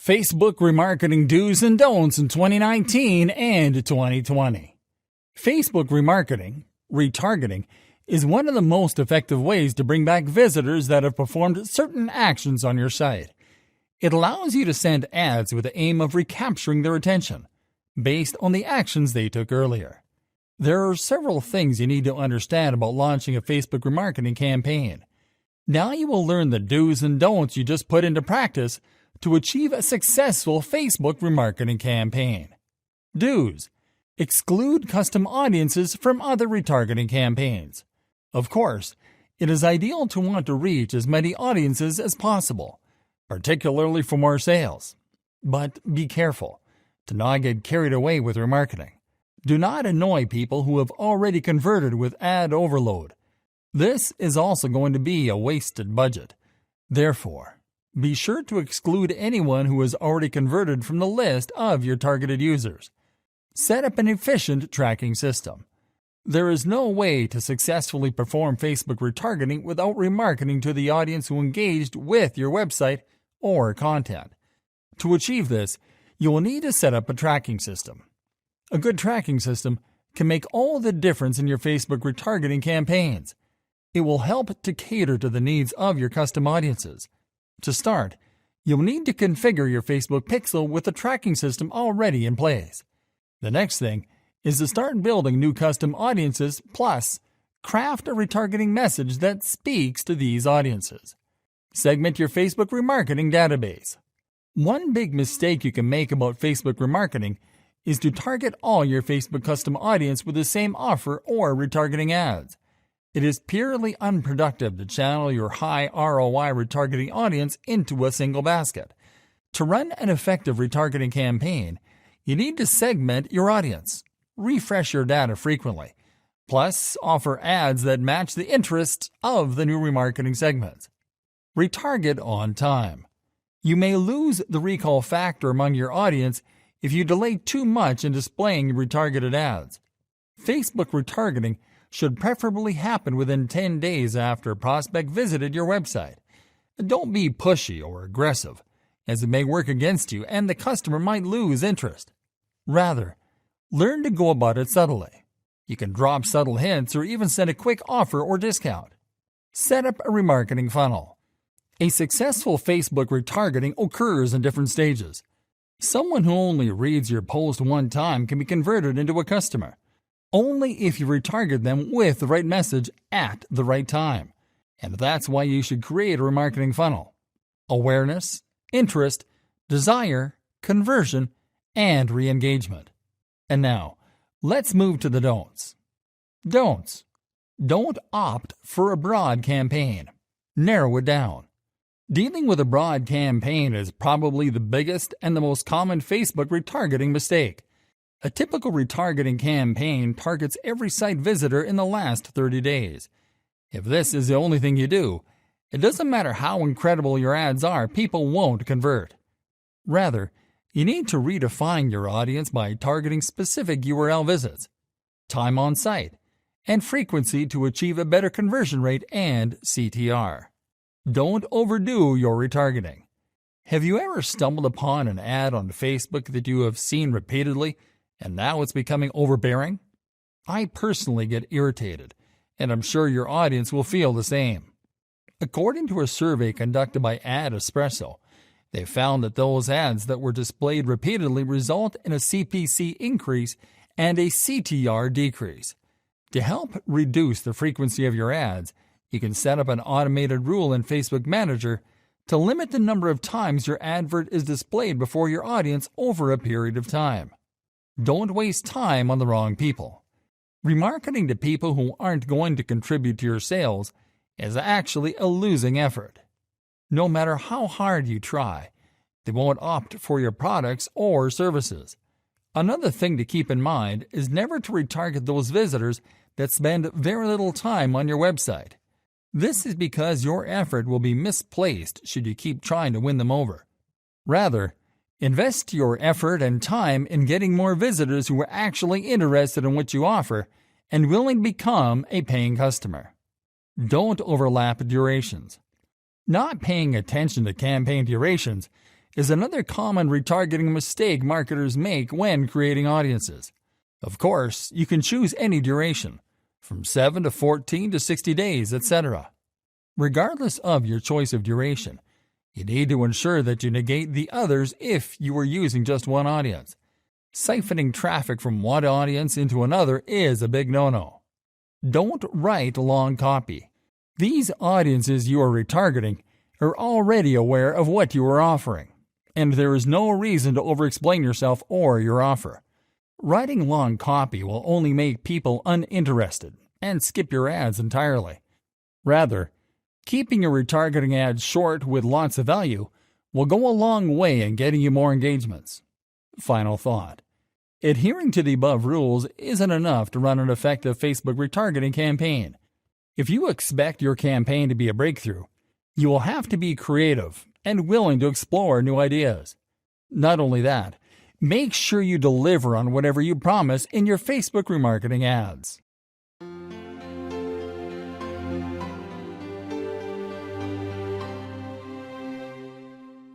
Facebook remarketing do's and don'ts in 2019 and 2020. Facebook retargeting, is one of the most effective ways to bring back visitors that have performed certain actions on your site. It allows you to send ads with the aim of recapturing their attention, based on the actions they took earlier. There are several things you need to understand about launching a Facebook remarketing campaign. Now you will learn the do's and don'ts you just put into practice to achieve a successful Facebook remarketing campaign. Do's: exclude custom audiences from other retargeting campaigns. Of course, it is ideal to want to reach as many audiences as possible, particularly for more sales. But be careful to not get carried away with remarketing. Do not annoy people who have already converted with ad overload. This is also going to be a wasted budget. Therefore, be sure to exclude anyone who has already converted from the list of your targeted users. Set up an efficient tracking system. There is no way to successfully perform Facebook retargeting without remarketing to the audience who engaged with your website or content. To achieve this, you will need to set up a tracking system. A good tracking system can make all the difference in your Facebook retargeting campaigns. It will help to cater to the needs of your custom audiences. To start, you'll need to configure your Facebook pixel with the tracking system already in place. The next thing is to start building new custom audiences, plus craft a retargeting message that speaks to these audiences. Segment your Facebook remarketing database. One big mistake you can make about Facebook remarketing is to target all your Facebook custom audience with the same offer or retargeting ads. It is purely unproductive to channel your high ROI retargeting audience into a single basket. To run an effective retargeting campaign, you need to segment your audience, refresh your data frequently, plus offer ads that match the interests of the new remarketing segments. Retarget on time. You may lose the recall factor among your audience if you delay too much in displaying retargeted ads. Facebook retargeting should preferably happen within 10 days after a prospect visited your website. Don't be pushy or aggressive, as it may work against you and the customer might lose interest. Rather, learn to go about it subtly. You can drop subtle hints or even send a quick offer or discount. Set up a remarketing funnel. A successful Facebook retargeting occurs in different stages. Someone who only reads your post one time can be converted into a customer, only if you retarget them with the right message at the right time. And that's why you should create a remarketing funnel. Awareness, interest, desire, conversion, and re-engagement. And now, let's move to the don'ts. Don'ts. Don't opt for a broad campaign. Narrow it down. Dealing with a broad campaign is probably the biggest and the most common Facebook retargeting mistake. A typical retargeting campaign targets every site visitor in the last 30 days. If this is the only thing you do, it doesn't matter how incredible your ads are, people won't convert. Rather, you need to redefine your audience by targeting specific URL visits, time on site, and frequency to achieve a better conversion rate and CTR. Don't overdo your retargeting. Have you ever stumbled upon an ad on Facebook that you have seen repeatedly, and now it's becoming overbearing? I personally get irritated, and I'm sure your audience will feel the same. According to a survey conducted by Ad Espresso, they found that those ads that were displayed repeatedly result in a CPC increase and a CTR decrease. To help reduce the frequency of your ads, you can set up an automated rule in Facebook Manager to limit the number of times your advert is displayed before your audience over a period of time. Don't waste time on the wrong people. Remarketing to people who aren't going to contribute to your sales is actually a losing effort. No matter how hard you try, they won't opt for your products or services. Another thing to keep in mind is never to retarget those visitors that spend very little time on your website. This is because your effort will be misplaced should you keep trying to win them over. Rather, invest your effort and time in getting more visitors who are actually interested in what you offer and willing to become a paying customer. Don't overlap durations. Not paying attention to campaign durations is another common retargeting mistake marketers make when creating audiences. Of course, you can choose any duration, from 7 to 14 to 60 days, etc. Regardless of your choice of duration, you need to ensure that you negate the others if you are using just one audience. Siphoning traffic from one audience into another is a big no-no. Don't write long copy. These audiences you are retargeting are already aware of what you are offering, and there is no reason to over-explain yourself or your offer. Writing long copy will only make people uninterested and skip your ads entirely. Rather, keeping your retargeting ads short with lots of value will go a long way in getting you more engagements. Final thought. Adhering to the above rules isn't enough to run an effective Facebook retargeting campaign. If you expect your campaign to be a breakthrough, you will have to be creative and willing to explore new ideas. Not only that, make sure you deliver on whatever you promise in your Facebook remarketing ads.